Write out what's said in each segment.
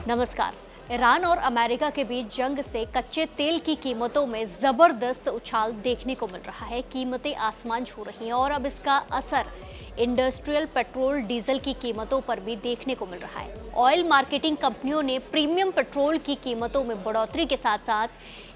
नमस्कार। ईरान और अमेरिका के बीच जंग से कच्चे तेल की कीमतों में जबरदस्त उछाल देखने को मिल रहा है। कीमतें आसमान छू रही हैं और अब इसका असर इंडस्ट्रियल पेट्रोल डीजल की कीमतों पर भी देखने को मिल रहा है। ऑयल मार्केटिंग कंपनियों ने प्रीमियम पेट्रोल की कीमतों में बढ़ोतरी के साथ साथ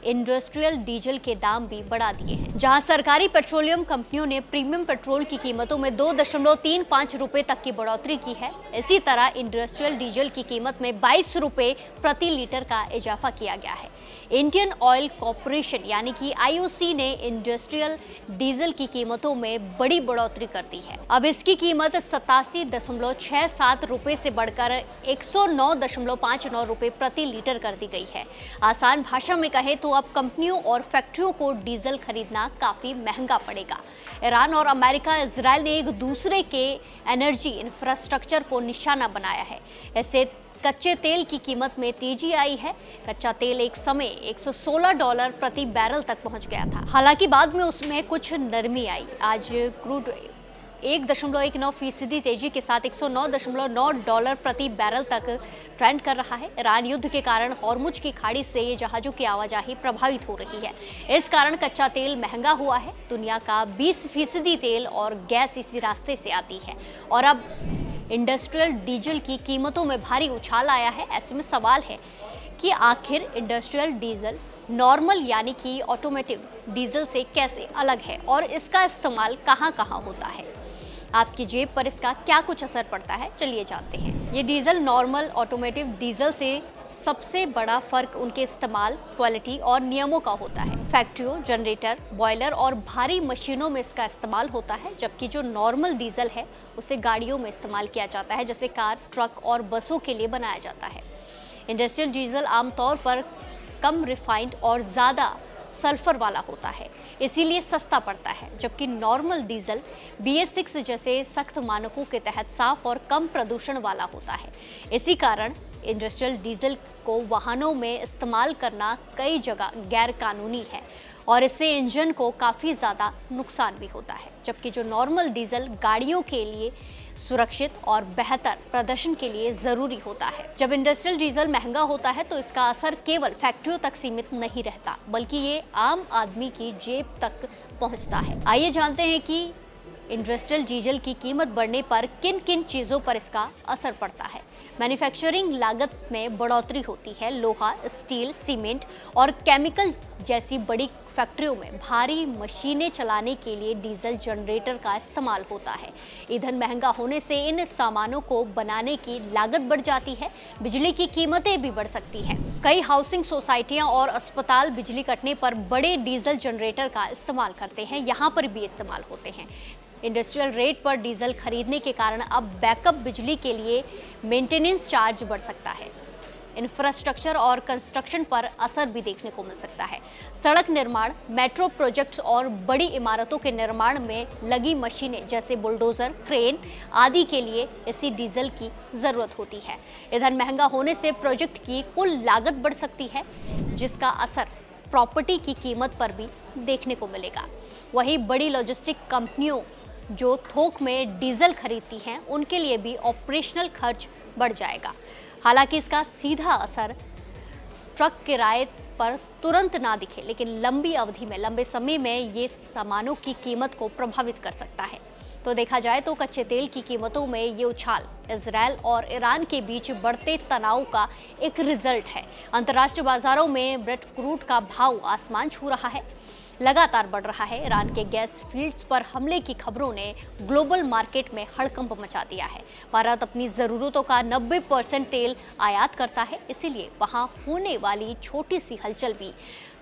इंडस्ट्रियल डीजल के दाम भी बढ़ा दिए हैं। जहां सरकारी पेट्रोलियम कंपनियों ने प्रीमियम पेट्रोल की कीमतों में 2.35 रुपए तक की बढ़ोतरी की है, इसी तरह इंडस्ट्रियल डीजल की कीमत में 22 रुपए प्रति लीटर का इजाफा किया गया है। इंडियन ऑयल कॉरपोरेशन यानी कि आईओसी ने इंडस्ट्रियल डीजल की कीमतों में बड़ी बढ़ोतरी कर दी है। अब इसकी कीमत 87.67 रुपए से बढ़कर 109.59 रुपए प्रति लीटर कर दी गई है। आसान भाषा में कहें तो अब कंपनियों और फैक्ट्रियों को डीजल खरीदना काफी महंगा पड़ेगा। ईरान और अमेरिका, इजरायल ने एक दूसरे के एनर्जी इंफ्रास्ट्रक्चर को निशाना बनाया है। ऐसे कच्चे तेल की कीमत में तेजी आई है। कच्चा तेल एक समय $116 प्रति बैरल तक पहुंच गया था। हालांकि बाद में उसमें कुछ नरमी आई। आज क्रूड 1.19% तेजी के साथ $109.9 प्रति बैरल तक ट्रेंड कर रहा है। ईरान युद्ध के कारण हॉर्मुज की खाड़ी से ये जहाजों की आवाजाही प्रभावित हो रही है। इस कारण कच्चा तेल महंगा हुआ है। दुनिया का 20% तेल और गैस इसी रास्ते से आती है और अब इंडस्ट्रियल डीजल की कीमतों में भारी उछाल आया है। ऐसे में सवाल है कि आखिर इंडस्ट्रियल डीजल नॉर्मल यानी कि ऑटोमेटिव डीजल से कैसे अलग है और इसका इस्तेमाल कहां-कहां होता है। आपकी जेब पर इसका क्या कुछ असर पड़ता है, चलिए जानते हैं। ये डीजल नॉर्मल ऑटोमेटिव डीजल से सबसे बड़ा फर्क उनके इस्तेमाल, क्वालिटी और नियमों का होता है। फैक्ट्रियों, जनरेटर, बॉयलर और भारी मशीनों में इसका इस्तेमाल होता है, जबकि जो नॉर्मल डीजल है उसे गाड़ियों में इस्तेमाल किया जाता है, जैसे कार, ट्रक और बसों के लिए बनाया जाता है। इंडस्ट्रियल डीजल आमतौर पर कम रिफाइंड और ज़्यादा सल्फर वाला होता है, इसीलिए सस्ता पड़ता है, जबकि नॉर्मल डीजल BS6 जैसे सख्त मानकों के तहत साफ और कम प्रदूषण वाला होता है। इसी कारण इंडस्ट्रियल डीजल को वाहनों में इस्तेमाल करना कई जगह गैर कानूनी है और इससे इंजन को काफ़ी ज़्यादा नुकसान भी होता है, जबकि जो नॉर्मल डीजल गाड़ियों के लिए सुरक्षित और बेहतर प्रदर्शन के लिए ज़रूरी होता है। जब इंडस्ट्रियल डीजल महंगा होता है तो इसका असर केवल फैक्ट्रियों तक सीमित नहीं रहता, बल्कि ये आम आदमी की जेब तक पहुंचता है। आइए जानते हैं कि इंडस्ट्रियल डीजल की कीमत बढ़ने पर किन किन चीज़ों पर इसका असर पड़ता है। मैन्युफैक्चरिंग लागत में बढ़ोतरी होती है। लोहा, स्टील, सीमेंट और केमिकल जैसी बड़ी फैक्ट्रियों में भारी मशीनें चलाने के लिए डीजल जनरेटर का इस्तेमाल होता है। ईंधन महंगा होने से इन सामानों को बनाने की लागत बढ़ जाती है। बिजली की कीमतें भी बढ़ सकती हैं। कई हाउसिंग सोसाइटियां और अस्पताल बिजली कटने पर बड़े डीजल जनरेटर का इस्तेमाल करते हैं, यहाँ पर भी इस्तेमाल होते हैं। इंडस्ट्रियल रेट पर डीजल खरीदने के कारण अब बैकअप बिजली के लिए मेंटेनेंस चार्ज बढ़ सकता है। इंफ्रास्ट्रक्चर और कंस्ट्रक्शन पर असर भी देखने को मिल सकता है। सड़क निर्माण, मेट्रो प्रोजेक्ट्स और बड़ी इमारतों के निर्माण में लगी मशीनें जैसे बुलडोजर, क्रेन आदि के लिए इसी डीजल की ज़रूरत होती है। ईंधन महंगा होने से प्रोजेक्ट की कुल लागत बढ़ सकती है, जिसका असर प्रॉपर्टी की कीमत पर भी देखने को मिलेगा। वहीं बड़ी लॉजिस्टिक कंपनियों जो थोक में डीजल खरीदती हैं, उनके लिए भी ऑपरेशनल खर्च बढ़ जाएगा। हालांकि इसका सीधा असर ट्रक किराए पर तुरंत ना दिखे, लेकिन लंबी अवधि में, लंबे समय में ये सामानों की कीमत को प्रभावित कर सकता है। तो देखा जाए तो कच्चे तेल की कीमतों में ये उछाल इजरायल और ईरान के बीच बढ़ते तनाव का एक रिजल्ट है। अंतर्राष्ट्रीय बाजारों में ब्रेंट क्रूड का भाव आसमान छू रहा है, लगातार बढ़ रहा है। ईरान के गैस फील्ड्स पर हमले की खबरों ने ग्लोबल मार्केट में हड़कंप मचा दिया है। भारत अपनी ज़रूरतों का 90% तेल आयात करता है, इसीलिए वहां होने वाली छोटी सी हलचल भी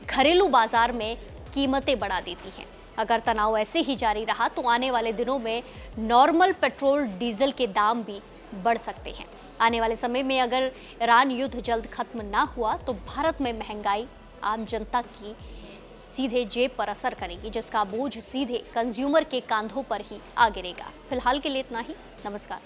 घरेलू बाजार में कीमतें बढ़ा देती हैं। अगर तनाव ऐसे ही जारी रहा तो आने वाले दिनों में नॉर्मल पेट्रोल डीजल के दाम भी बढ़ सकते हैं। आने वाले समय में अगर ईरान युद्ध जल्द खत्म ना हुआ तो भारत में महंगाई आम जनता की सीधे जेब पर असर करेगी, जिसका बोझ सीधे कंज्यूमर के कांधों पर ही आ गिरेगा। फिलहाल के लिए इतना ही। नमस्कार।